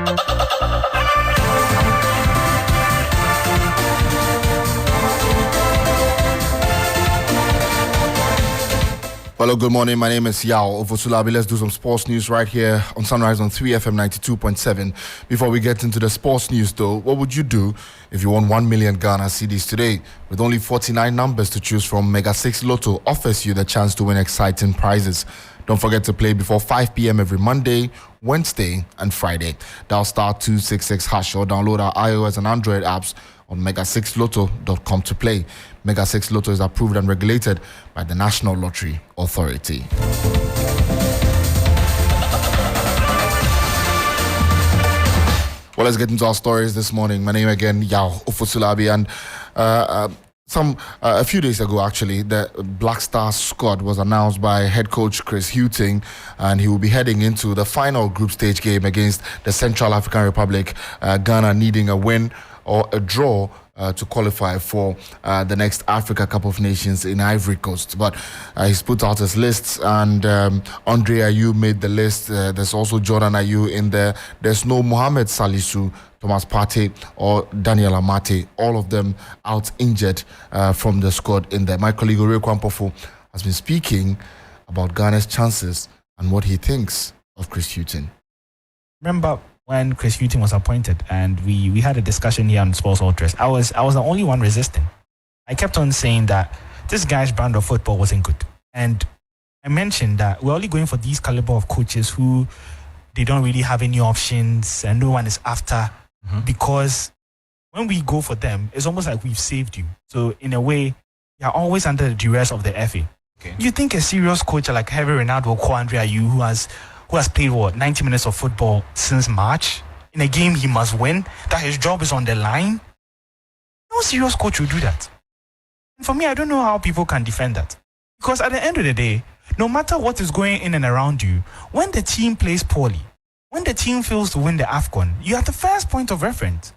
Hello, good morning. My name is Yao Ofosulabi. Let's do some sports news right here on Sunrise on 3FM 92.7. Before we get into the sports news, though, what would you do if you won 1 million Ghana cedis today? With only 49 numbers to choose from, Mega 6 Lotto offers you the chance to win exciting prizes. Don't forget to play before 5 p.m. every Monday, Wednesday, and Friday. Dial *266# or download our iOS and Android apps on mega6lotto.com to play. Mega 6 Lotto is approved and regulated by the National Lottery Authority. Well, let's get into our stories this morning. My name again, Yao Ofosulabi, and a few days ago, actually, the Black Stars squad was announced by head coach Chris Hughton, and he will be heading into the final group stage game against the Central African Republic, Ghana needing a win or a draw to qualify for the next Africa Cup of Nations in Ivory Coast. But he's put out his lists, and Andre Ayew made the list. There's also Jordan Ayew in there. There's no Mohamed Salisu, Thomas Partey, or Daniel Amate. All of them out injured from the squad in there. My colleague Ore Kwampofo has been speaking about Ghana's chances and what he thinks of Chris Hughton. Remember when Chris Hughton was appointed and we had a discussion here on Sports Ultras, I was the only one resisting. I kept on saying that this guy's brand of football wasn't good. And I mentioned that we're only going for these caliber of coaches who they don't really have any options and no one is after, because when we go for them, it's almost like we've saved you. So in a way, you're always under the duress of the FA. Okay. You think a serious coach like Heavy Ronaldo or Andre Ayew, who has played 90 minutes of football since March, in a game he must win, that his job is on the line? No serious coach will do that. And for me, I don't know how people can defend that. Because at the end of the day, no matter what is going in and around you, when the team plays poorly, when the team fails to win the AFCON, you are the first point of reference.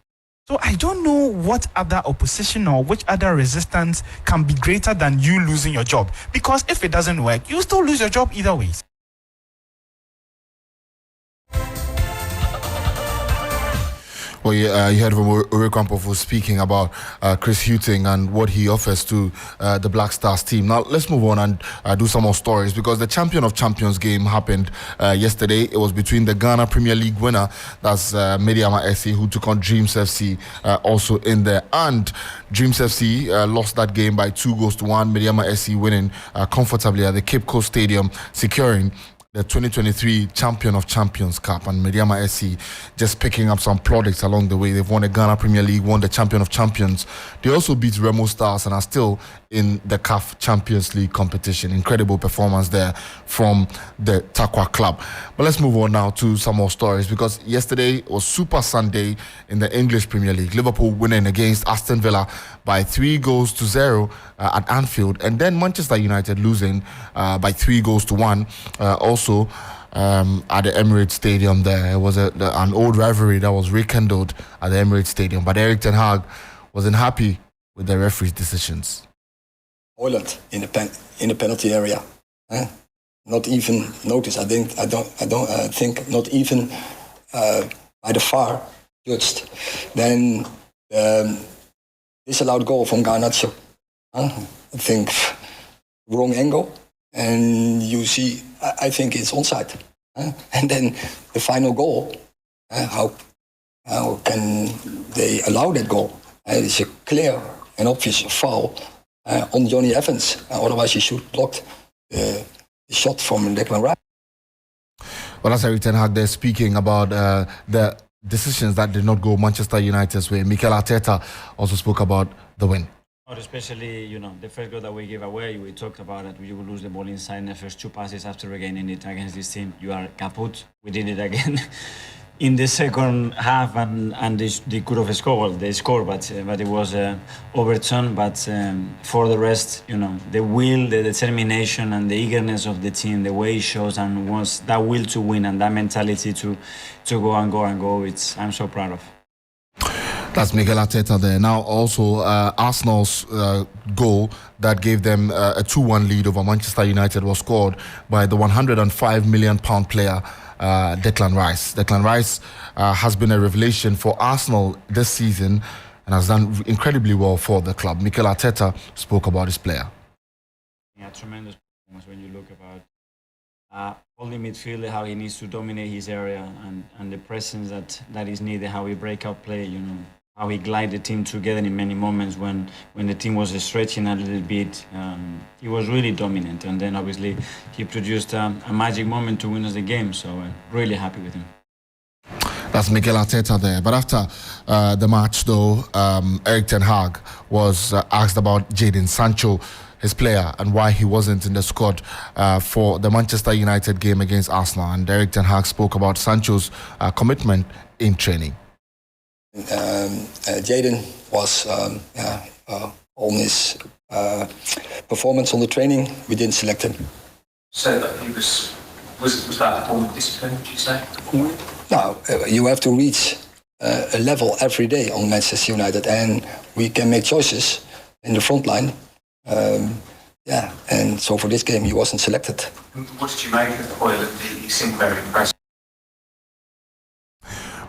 So I don't know what other opposition or which other resistance can be greater than you losing your job. Because if it doesn't work, you still lose your job either ways. Well, you heard from Ore Kwampofo speaking about Chris Hughton and what he offers to the Black Stars team. Now, let's move on and do some more stories, because the Champion of Champions game happened yesterday. It was between the Ghana Premier League winner, that's Medeama SC, who took on Dreams FC also in there. And Dreams FC lost that game by 2-1. Medeama SC winning comfortably at the Cape Coast Stadium, securing the 2023 Champion of Champions Cup. And Medeama SC just picking up some plaudits along the way. They've won the Ghana Premier League, won the Champion of Champions. They also beat Remo Stars and are still in the CAF Champions League competition. Incredible performance there from the Takwa club. But let's move on now to some more stories, because yesterday was Super Sunday in the English Premier League. Liverpool winning against Aston Villa by 3-0 at Anfield, and then Manchester United losing by 3-1 also at the Emirates Stadium. There was an old rivalry that was rekindled at the Emirates Stadium, but Erik ten Hag wasn't happy with the referee's decisions. Holland in the penalty area, not even noticed. I don't think not even by the VAR judged. Then disallowed goal from Garnacho. I think wrong angle, and you see, I think it's onside. And then the final goal, how can they allow that goal? It's a clear and obvious foul on Johnny Evans. Otherwise, he should block the shot from Declan Rice. Well, that's Erik ten Hag there speaking about the decisions that did not go Manchester United's way. Mikel Arteta also spoke about the win. Especially, the first goal that we gave away, we talked about it. You will lose the ball inside in the first two passes after regaining it against this team. You are kaput. We did it again in the second half, and they could have scored. Well, they scored, but it was overturned. But for the rest, the will, the determination, and the eagerness of the team, the way it shows, and was that will to win and that mentality to go and go and go. I'm so proud of. That's Mikel Arteta there. Now also Arsenal's goal that gave them a 2-1 lead over Manchester United was scored by the £105 million player Declan Rice. Declan Rice has been a revelation for Arsenal this season and has done incredibly well for the club. Mikel Arteta spoke about his player. Yeah, tremendous performance when you look about holding midfielder, how he needs to dominate his area and the presence that is needed, how he break out play, how he glide the team together in many moments when the team was stretching a little bit. He was really dominant, and then obviously he produced a magic moment to win us the game, so really happy with him. That's Mikel Arteta there. But after the match, though, Erik ten Hag was asked about Jadon Sancho, his player, and why he wasn't in the squad for the Manchester United game against Arsenal. And Erik ten Hag spoke about Sancho's commitment in training. Jadon was on his performance on the training. We didn't select him. So that he was that a form of discipline, would you say? No, you have to reach a level every day on Manchester United, and we can make choices in the front line. And so for this game he wasn't selected. What did you make of Hoyle? He seemed very impressive.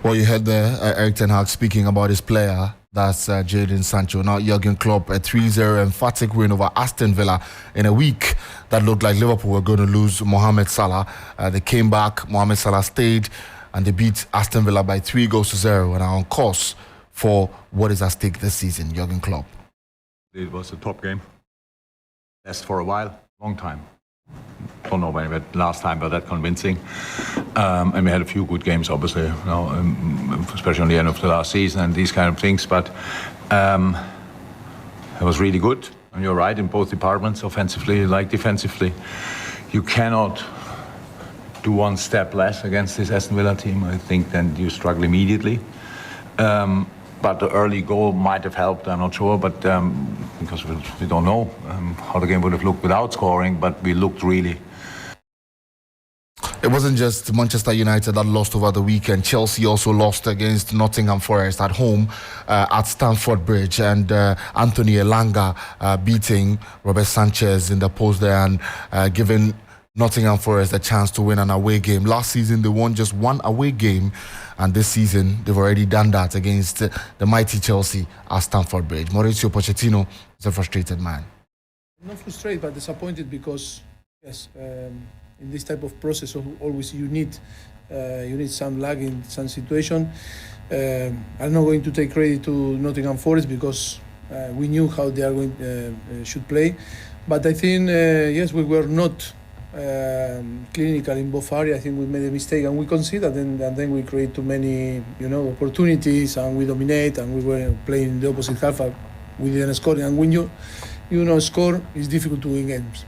Well, you heard there Erik ten Hag speaking about his player. That's Jadon Sancho. Now, Jurgen Klopp, a 3-0 emphatic win over Aston Villa in a week that looked like Liverpool were going to lose Mohamed Salah. They came back, Mohamed Salah stayed, and they beat Aston Villa by 3-0 and are on course for what is at stake this season, Jurgen Klopp. It was a top game. Lasted for a while, long time. Don't know when, but last time, but that convincing. And we had a few good games, obviously, especially on the end of the last season and these kind of things. But it was really good. And you're right in both departments, offensively like defensively. You cannot do one step less against this Aston Villa team. I think then you struggle immediately. But the early goal might have helped, I'm not sure, but because we don't know how the game would have looked without scoring, but we looked really. It wasn't just Manchester United that lost over the weekend. Chelsea also lost against Nottingham Forest at home at Stamford Bridge, and Anthony Elanga beating Robert Sanchez in the post there and giving Nottingham Forest a chance to win an away game. Last season, they won just one away game, and this season, they've already done that against the mighty Chelsea at Stamford Bridge. Mauricio Pochettino is a frustrated man. Not frustrated, but disappointed because, yes, in this type of process, always you need some lag in some situation. I'm not going to take credit to Nottingham Forest because we knew how they are going should play, but I think yes, we were not clinical in both areas. I think we made a mistake and we conceded, and then we create too many opportunities and we dominate, and we were playing the opposite half. We didn't score, and when you score, it's difficult to win games.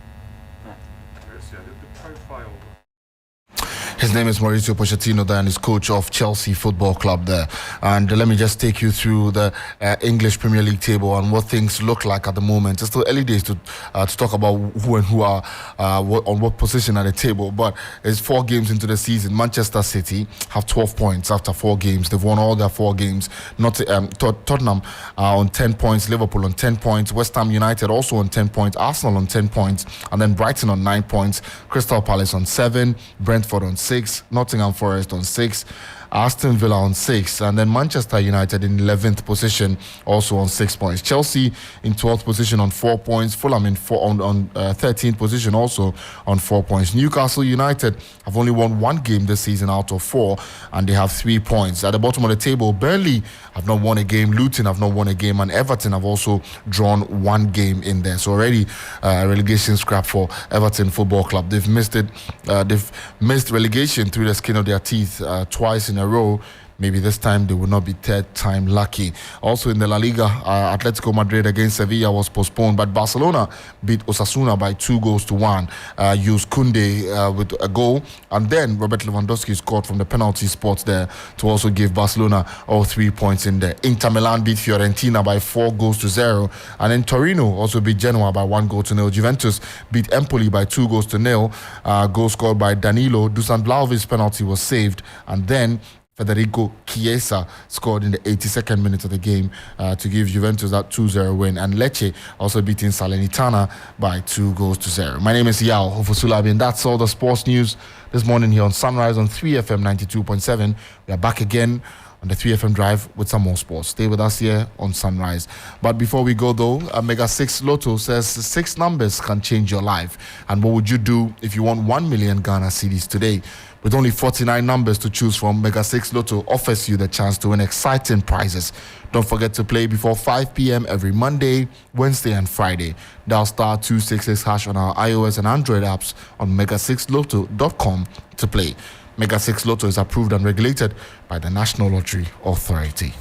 His name is Mauricio Pochettino there, and he's coach of Chelsea Football Club there. And let me just take you through the English Premier League table and what things look like at the moment. It's still early days to talk about who and who are on what position at the table. But it's 4 games into the season. Manchester City have 12 points after 4 games. They've won all their 4 games. Tottenham on 10 points. Liverpool on 10 points. West Ham United also on 10 points. Arsenal on 10 points. And then Brighton on 9 points. Crystal Palace on 7. Brentford on 6. Nottingham Forest on 6, Aston Villa on 6, and then Manchester United in 11th position also on 6 points. Chelsea in 12th position on 4 points. Fulham in 13th position also on 4 points. Newcastle United have only won 1 game this season out of 4, and they have 3 points. At the bottom of the table, Burnley have not won a game, Luton have not won a game, and Everton have also drawn 1 game in there. So already a relegation scrap for Everton Football Club. They've missed it. They've missed relegation through the skin of their teeth twice in a row. Maybe this time they will not be third time lucky. Also in the La Liga, Atletico Madrid against Sevilla was postponed, but Barcelona beat Osasuna by 2-1. Used Koundé with a goal, and then Robert Lewandowski scored from the penalty spot there to also give Barcelona all 3 points in there. Inter Milan beat Fiorentina by 4-0, and then Torino also beat Genoa by 1-0. Juventus beat Empoli by 2-0. Goal scored by Danilo. Dusan Vlahovic's penalty was saved, and then Federico Chiesa scored in the 82nd minute of the game to give Juventus that 2-0 win, and Lecce also beating Salernitana by 2-0. My name is Yao Hofusulabi, and that's all the sports news this morning here on Sunrise on 3FM 92.7. We are back again on the 3FM drive with some more sports. Stay with us here on Sunrise. But before we go though, Mega 6 Lotto says 6 numbers can change your life. And what would you do if you won 1 million Ghana cedis today? With only 49 numbers to choose from, Mega 6 Lotto offers you the chance to win exciting prizes. Don't forget to play before 5 p.m. every Monday, Wednesday and Friday. Dial star 266# on our iOS and Android apps on mega6lotto.com to play. Mega 6 Lotto is approved and regulated by the National Lottery Authority.